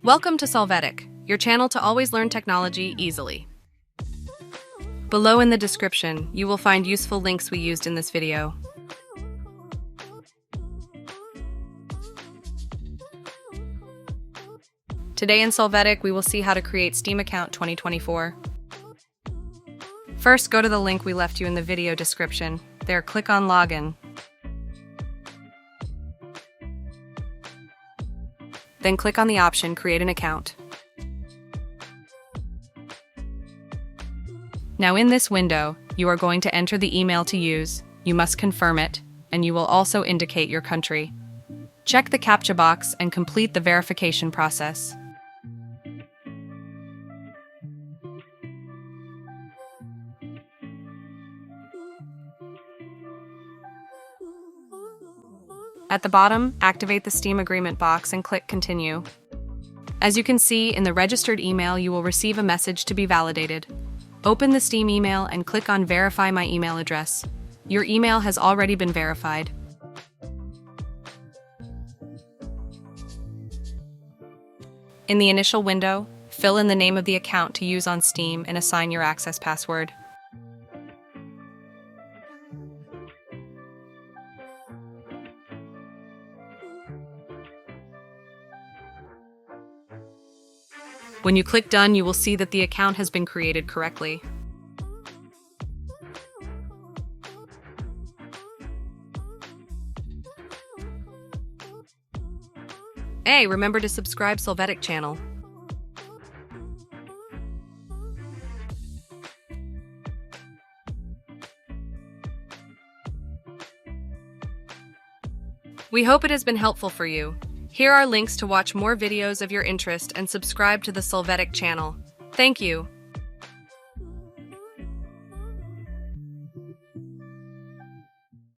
Welcome to Solvetic, your channel to always learn technology easily. Below in the description, you will find useful links we used in this video. Today in Solvetic, we will see how to create Steam account 2024. First, go to the link we left you in the video description. There, click on Login. Then click on the option Create an Account. Now in this window, you are going to enter the email to use, you must confirm it, and you will also indicate your country. Check the CAPTCHA box and complete the verification process. At the bottom, activate the Steam agreement box and click Continue. As you can see, in the registered email, you will receive a message to be validated. Open the Steam email and click on Verify my email address. Your email has already been verified. In the initial window, fill in the name of the account to use on Steam and assign your access password. When you click Done, you will see that the account has been created correctly. Hey, remember to subscribe Solvetic channel. We hope it has been helpful for you. Here are links to watch more videos of your interest and subscribe to the Solvetic channel. Thank you.